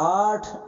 8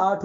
8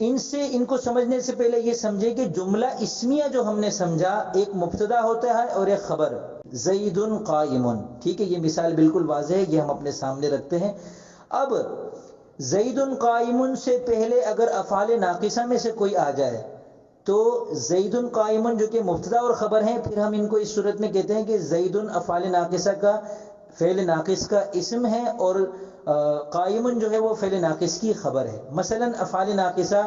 ان کو سمجھنے سے پہلے یہ سمجھے کہ جملہ اسمیہ جو ہم نے سمجھا ایک مبتدا ہوتا ہے اور ایک خبر، زید قائم، ٹھیک ہے، یہ مثال بالکل واضح ہے، یہ ہم اپنے سامنے رکھتے ہیں۔ اب زید قائم سے پہلے اگر افعال ناقصہ میں سے کوئی آ جائے تو زید قائم جو کہ مبتدا اور خبر ہیں، پھر ہم ان کو اس صورت میں کہتے ہیں کہ زید افعال ناقصہ کا فعل ناقص کا اسم ہے اور قائم جو ہے وہ فعل ناقص کی خبر ہے۔ مثلا افعال ناقصہ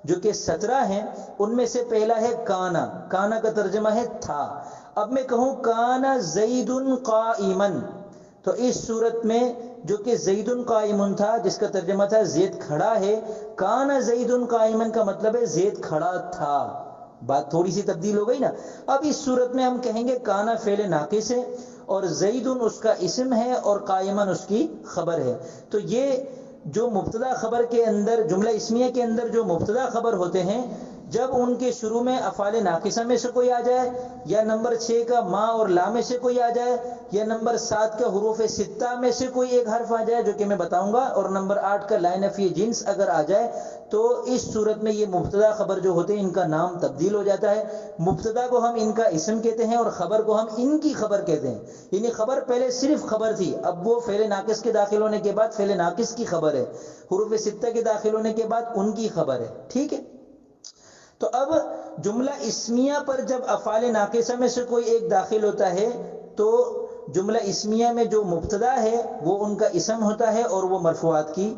جو کہ 17 ہیں، ان میں سے پہلا ہے کانا، کانا کا ترجمہ ہے تھا۔ اب میں کہوں کانا زید قائما، تو اس صورت میں جو کہ زید قائم تھا جس کا ترجمہ تھا زید کھڑا ہے، کانا زید قائما کا مطلب ہے زید کھڑا تھا۔ بات تھوڑی سی تبدیل ہو گئی نا۔ اب اس صورت میں ہم کہیں گے کانا فعل ناقص ہے اور زید اس کا اسم ہے اور قائما اس کی خبر ہے۔ تو یہ جو مبتدا خبر کے اندر، جملہ اسمیہ کے اندر جو مبتدا خبر ہوتے ہیں، جب ان کے شروع میں افعال ناقصہ میں سے کوئی آ جائے، یا نمبر 6 کا ما اور لا میں سے کوئی آ جائے، یا نمبر 7 کا حروف 6 میں سے کوئی ایک حرف آ جائے جو کہ میں بتاؤں گا، اور نمبر 8 کا لا نفی جنس اگر آ جائے، تو اس صورت میں یہ مبتدا خبر جو ہوتے ہیں ان کا نام تبدیل ہو جاتا ہے۔ مبتدا کو ہم ان کا اسم کہتے ہیں اور خبر کو ہم ان کی خبر کہتے ہیں۔ یعنی خبر پہلے صرف خبر تھی، اب وہ فعل ناقص کے داخل ہونے کے بعد فعل ناقص کی خبر ہے، حروف 6 کے داخل ہونے کے بعد ان کی خبر ہے، ٹھیک ہے۔ تو اب جملہ اسمیہ پر جب افعال ناقصہ میں سے کوئی ایک داخل ہوتا ہے تو جملہ اسمیہ میں جو مبتدا ہے وہ ان کا اسم ہوتا ہے اور وہ مرفوعات کی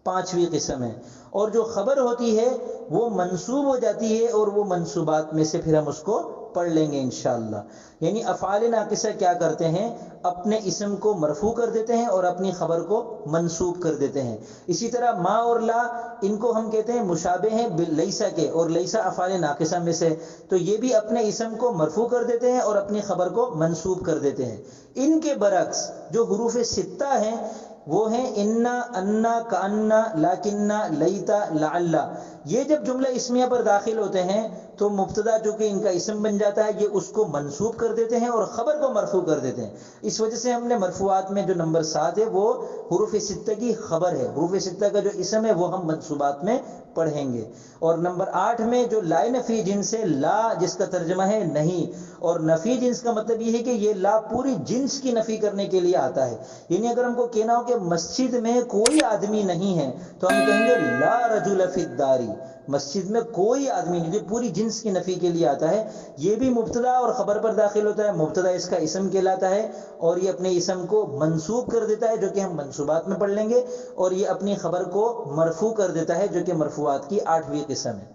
5ویں قسم ہے، اور جو خبر ہوتی ہے وہ منصوب ہو جاتی ہے، اور وہ منصوبات میں سے پھر ہم اس کو پڑھ لیں گے انشاءاللہ۔ یعنی افعال ناقصہ کیا کرتے ہیں، اپنے اسم کو مرفوع کر دیتے ہیں اور اپنی خبر کو منصوب کر دیتے ہیں۔ اسی طرح ما اور لا، ان کو ہم کہتے ہیں مشابہ ہیں لیسا کے، اور لیسا افعال ناقصہ میں سے، تو یہ بھی اپنے اسم کو مرفوع کر دیتے ہیں اور اپنی خبر کو منصوب کر دیتے ہیں۔ ان کے برعکس جو حروف 6 ہیں وہ ہیں انا، انا، کانا، لاکننا، لیتا، لعل۔ یہ جب جملہ اسمیہ پر داخل ہوتے ہیں تو مبتدا جو کہ ان کا اسم بن جاتا ہے، یہ اس کو منصوب کر دیتے ہیں اور خبر کو مرفوع کر دیتے ہیں۔ اس وجہ سے ہم نے مرفوعات میں جو نمبر 7 ہے وہ حروف 6 کی خبر ہے، حروف 6 کا جو اسم ہے وہ ہم منصوبات میں پڑھیں گے۔ اور نمبر 8 میں جو لا نفی جنس ہے، لا جس کا ترجمہ ہے نہیں، اور نفی جنس کا مطلب یہ ہے کہ یہ لا پوری جنس کی نفی کرنے کے لیے آتا ہے۔ یعنی اگر ہم کو کہنا ہو کہ مسجد میں کوئی آدمی نہیں ہے تو ہم کہیں گے لا رجل فی الدار، مسجد میں کوئی آدمی نہیں، جو پوری جنس کی نفی کے لیے آتا ہے۔ یہ بھی مبتدا اور خبر پر داخل ہوتا ہے، مبتدا اس کا اسم کہلاتا ہے اور یہ اپنے اسم کو منصوب کر دیتا ہے جو کہ ہم منصوبات میں پڑھ لیں گے، اور یہ اپنی خبر کو مرفوع کر دیتا ہے جو کہ مرفوعات کی 8ویں قسم ہے۔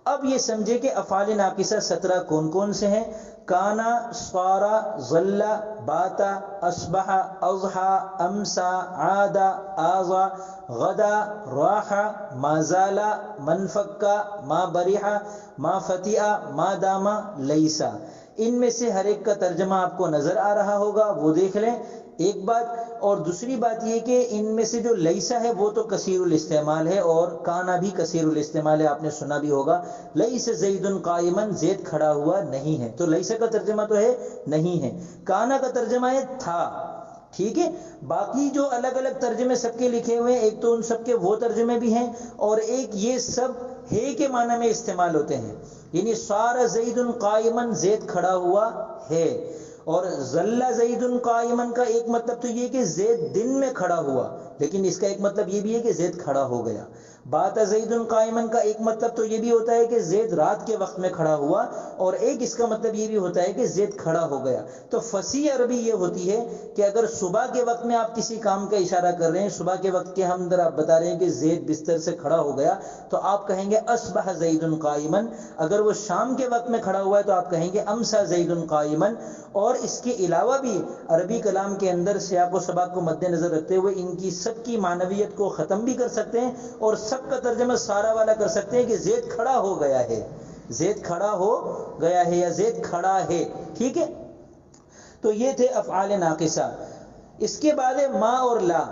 اب یہ سمجھے کہ افعال ناقصہ 17 کون کون سے ہیں۔ کانا، صارا، ظل، باتا، اصبح، اضحى، امسا، عاد، آضا، غدا، راح، ما زال، منفکا، ما بریح، ما فتیہ، ما داما، لیسا۔ ان میں سے ہر ایک کا ترجمہ آپ کو نظر آ رہا ہوگا، وہ دیکھ لیں ایک بات۔ اور دوسری بات یہ کہ ان میں سے جو لیسا ہے وہ تو کثیر الاستعمال ہے، اور کانا بھی کثیر الاستعمال ہے، آپ نے سنا بھی ہوگا لیس زید قائما، زید کھڑا ہوا نہیں ہے، تو لیسا کا ترجمہ تو ہے نہیں ہے۔ کانا کا ترجمہ ہے تھا، ٹھیک ہے۔ باقی جو الگ الگ ترجمے سب کے لکھے ہوئے ہیں، ایک تو ان سب کے وہ ترجمے بھی ہیں، اور ایک یہ سب ہے کے معنی میں استعمال ہوتے ہیں۔ یعنی صار زید قائما، زید کھڑا ہوا ہے، اور ظل زید قائما کا ایک مطلب تو یہ کہ زید دن میں کھڑا ہوا، لیکن اس کا ایک مطلب یہ بھی ہے کہ زید کھڑا ہو گیا۔ بات زید قائما کا ایک مطلب تو یہ بھی ہوتا ہے کہ زید رات کے وقت میں کھڑا ہوا، اور ایک اس کا مطلب یہ بھی ہوتا ہے کہ زید کھڑا ہو گیا۔ تو فصیح عربی یہ ہوتی ہے کہ اگر صبح کے وقت میں آپ کسی کام کا اشارہ کر رہے ہیں، صبح کے وقت کے ہم ذرا بتا رہے ہیں کہ زید بستر سے کھڑا ہو گیا، تو آپ کہیں گے اصبح زید قائما۔ اگر وہ شام کے وقت میں کھڑا ہوا ہے تو آپ کہیں گے امسا زید قائما۔ اور اس کے علاوہ بھی عربی کلام کے اندر سیاق و سباق کو مد نظر رکھتے ہوئے ان کی سب کی معنویت کو ختم بھی کر سکتے ہیں، اور سب کا ترجمہ سارا والا کر سکتے ہیں کہ زید کھڑا ہو گیا ہے، زید کھڑا ہو گیا ہے، یا زید کھڑا ہے، ٹھیک ہے۔ تو یہ تھے افعال ناقصہ۔ اس کے بعد ہے ما اور لا۔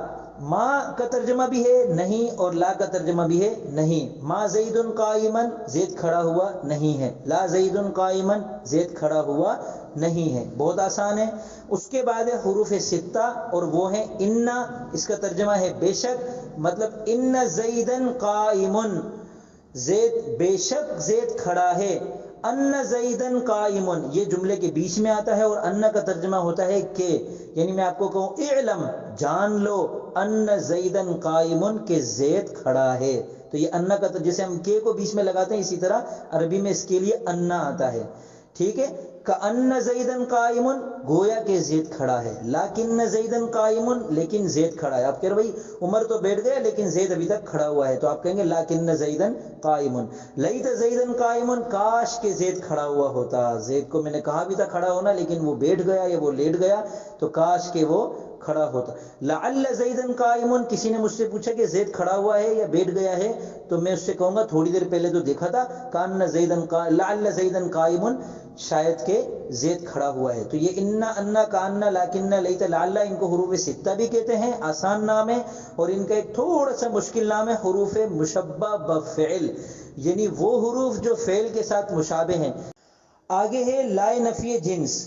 ما کا ترجمہ بھی ہے نہیں، اور لا کا ترجمہ بھی ہے نہیں۔ ما زید قائما، زید کھڑا ہوا نہیں ہے۔ لا زید قائما، زید کھڑا ہوا نہیں ہے، بہت آسان ہے۔ اس کے بعد ہے حروف 6، اور وہ ہیں انا، اس کا ترجمہ ہے بے شک، مطلب ان زیدن قائم، زید بے شک زید کھڑا ہے، ان زیدن قائمن یہ جملے کے بیچ میں آتا ہے، اور ان کا ترجمہ ہوتا ہے کہ، یعنی میں آپ کو کہوں اعلم جان لو، ان زیدن قائمن کہ زید کھڑا ہے، تو یہ ان کا جیسے ہم کے کو بیچ میں لگاتے ہیں اسی طرح عربی میں اس کے لیے ان آتا ہے، ٹھیک ہے۔ کأن زیدن قائمن گویا کہ زید کھڑا ہے، لیکن زیدن قائمن لیکن زید کھڑا ہے۔ آپ کہہ رہے بھائی عمر تو بیٹھ گیا لیکن زید ابھی تک کھڑا ہوا ہے، تو آپ کہیں گے لیکن زیدن قائمن، لیت زیدن قائمن کاش کہ زید کھڑا ہوا ہوتا، زید کو میں نے کہا بھی تھا کھڑا ہونا لیکن وہ بیٹھ گیا یا وہ لیٹ گیا، تو کاش کہ وہ کھڑا ہوتا۔ لعل زیدن قائمن کسی نے مجھ سے پوچھا کہ زید کھڑا ہوا ہے یا بیٹھ گیا ہے، تو میں اس سے کہوں گا تھوڑی دیر پہلے تو دیکھا تھا کان زیدن لعل زیدن قائمن شاید کہ زید کھڑا ہوا ہے۔ تو یہ انا انا کانا لیکن لیت لعل ان کو حروف ستہ بھی کہتے ہیں، آسان نام ہے، اور ان کا ایک تھوڑا سا مشکل نام ہے حروف مشبہ بفعل، یعنی وہ حروف جو فعل کے ساتھ مشابہ ہیں۔ آگے ہے لائے نفی جنس،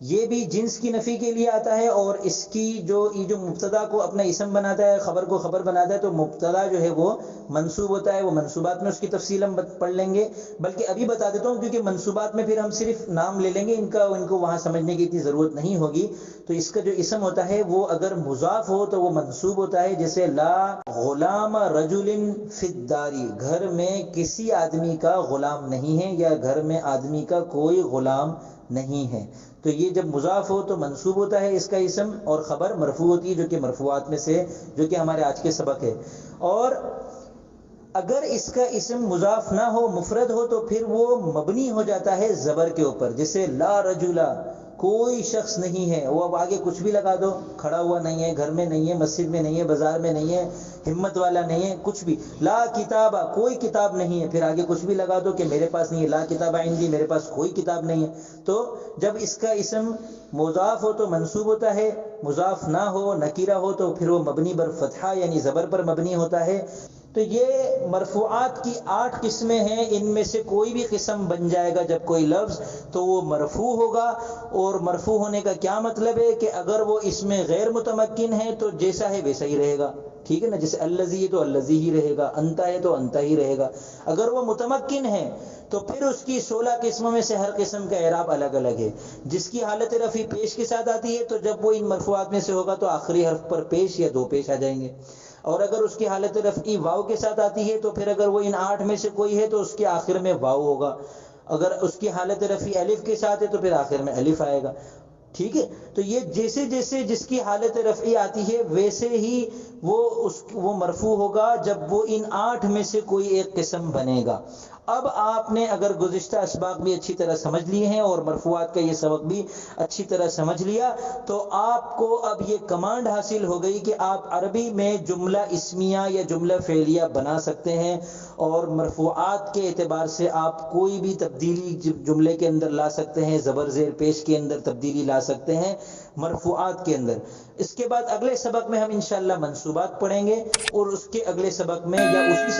یہ بھی جنس کی نفی کے لیے آتا ہے، اور اس کی یہ جو مبتدا کو اپنا اسم بناتا ہے، خبر کو خبر بناتا ہے، تو مبتدا جو ہے وہ منصوب ہوتا ہے، وہ منصوبات میں اس کی تفصیل ہم پڑھ لیں گے، بلکہ ابھی بتا دیتا ہوں کیونکہ منصوبات میں پھر ہم صرف نام لے لیں گے، ان کو وہاں سمجھنے کی اتنی ضرورت نہیں ہوگی۔ تو اس کا جو اسم ہوتا ہے وہ اگر مضاف ہو تو وہ منصوب ہوتا ہے، جیسے لا غلام رجل فی الدار، گھر میں کسی آدمی کا غلام نہیں ہے، یا گھر میں آدمی کا کوئی غلام نہیں ہے، تو یہ جب مضاف ہو تو منصوب ہوتا ہے اس کا اسم، اور خبر مرفوع ہوتی ہے جو کہ مرفوعات میں سے جو کہ ہمارے آج کے سبق ہے۔ اور اگر اس کا اسم مضاف نہ ہو مفرد ہو تو پھر وہ مبنی ہو جاتا ہے زبر کے اوپر، جیسے لا رجلا کوئی شخص نہیں ہے، وہ اب آگے کچھ بھی لگا دو، کھڑا ہوا نہیں ہے، گھر میں نہیں ہے، مسجد میں نہیں ہے، بازار میں نہیں ہے، ہمت والا نہیں ہے، کچھ بھی۔ لا کتابہ کوئی کتاب نہیں ہے، پھر آگے کچھ بھی لگا دو کہ میرے پاس نہیں ہے، لا کتاب عندی میرے پاس کوئی کتاب نہیں ہے۔ تو جب اس کا اسم مضاف ہو تو منصوب ہوتا ہے، مضاف نہ ہو نکیرہ ہو تو پھر وہ مبنی بر فتحہ یعنی زبر پر مبنی ہوتا ہے۔ تو یہ مرفوعات کی 8 قسمیں ہیں، ان میں سے کوئی بھی قسم بن جائے گا جب کوئی لفظ تو وہ مرفوع ہوگا، اور مرفوع ہونے کا کیا مطلب ہے کہ اگر وہ اس میں غیر متمکن ہے تو جیسا ہے ویسا ہی رہے گا، ٹھیک ہے نا، جیسے الذی ہے تو الذی ہی رہے گا، انت ہے تو انت ہی رہے گا۔ اگر وہ متمکن ہے تو پھر اس کی 16 قسموں میں سے ہر قسم کا اعراب الگ الگ ہے۔ جس کی حالت رفع پیش کے ساتھ آتی ہے تو جب وہ ان مرفوعات میں سے ہوگا تو آخری حرف پر پیش یا دو پیش آ جائیں گے، اور اگر اس کی حالت رفعی واو کے ساتھ آتی ہے تو پھر اگر وہ ان 8 میں سے کوئی ہے تو اس کے آخر میں واو ہوگا، اگر اس کی حالت رفعی الف کے ساتھ ہے تو پھر آخر میں الف آئے گا، ٹھیک ہے۔ تو یہ جیسے جیسے جس کی حالت رفعی آتی ہے ویسے ہی وہ مرفوع ہوگا جب وہ ان 8 میں سے کوئی ایک قسم بنے گا۔ اب آپ نے اگر گزشتہ اسباق بھی اچھی طرح سمجھ لیے ہیں اور مرفوعات کا یہ سبق بھی اچھی طرح سمجھ لیا تو آپ کو اب یہ کمانڈ حاصل ہو گئی کہ آپ عربی میں جملہ اسمیہ یا جملہ فعلیہ بنا سکتے ہیں، اور مرفوعات کے اعتبار سے آپ کوئی بھی تبدیلی جملے کے اندر لا سکتے ہیں، زبر زیر پیش کے اندر تبدیلی لا سکتے ہیں مرفوعات کے اندر۔ اس کے بعد اگلے سبق میں ہم انشاءاللہ منصوبات پڑھیں گے، اور اس کے اگلے سبق میں یا اسی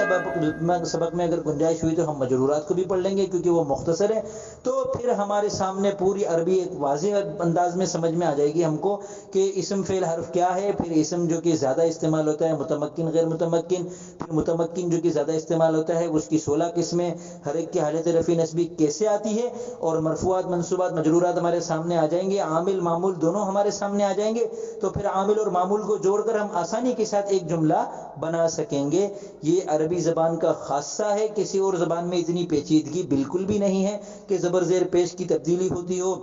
سبق میں اگر گنجائش ہوئی تو ہم مجرورات کو بھی پڑھ لیں گے کیونکہ وہ مختصر ہے، تو پھر ہمارے سامنے پوری عربی ایک واضح انداز میں سمجھ میں آ جائے گی ہم کو کہ اسم فعل حرف کیا ہے، پھر اسم جو کہ زیادہ استعمال ہوتا ہے متمکن غیر متمکن، پھر متمکن جو کہ زیادہ استعمال ہوتا ہے اس کی 16 قسمیں، ہر ایک کی حالت رفع نسبی کیسے آتی ہے، اور مرفوعات منصوبات مجرورات ہمارے سامنے آ جائیں گے، عامل معمول دونوں ہمارے سامنے آ جائیں گے، تو پھر عامل اور معمول کو جوڑ کر ہم آسانی کے ساتھ ایک جملہ بنا سکیں گے۔ یہ عربی زبان کا خاصہ ہے، کسی اور زبان میں اتنی پیچیدگی بالکل بھی نہیں ہے کہ زبر زیر پیش کی تبدیلی ہوتی ہو،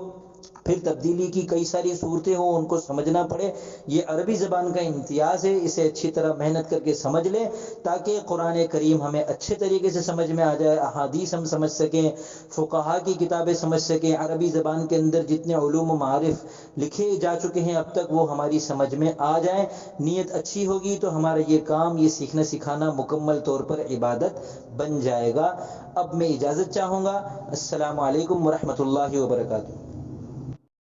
پھر تبدیلی کی کئی ساری صورتیں ہوں ان کو سمجھنا پڑے۔ یہ عربی زبان کا امتیاز ہے، اسے اچھی طرح محنت کر کے سمجھ لیں تاکہ قرآن کریم ہمیں اچھے طریقے سے سمجھ میں آ جائے، احادیث ہم سمجھ سکیں، فقہا کی کتابیں سمجھ سکیں، عربی زبان کے اندر جتنے علوم و معارف لکھے جا چکے ہیں اب تک وہ ہماری سمجھ میں آ جائیں۔ نیت اچھی ہوگی تو ہمارا یہ کام، یہ سیکھنا سکھانا مکمل طور پر عبادت بن جائے گا۔ اب میں اجازت چاہوں گا۔ السلام علیکم ورحمۃ اللہ وبرکاتہ۔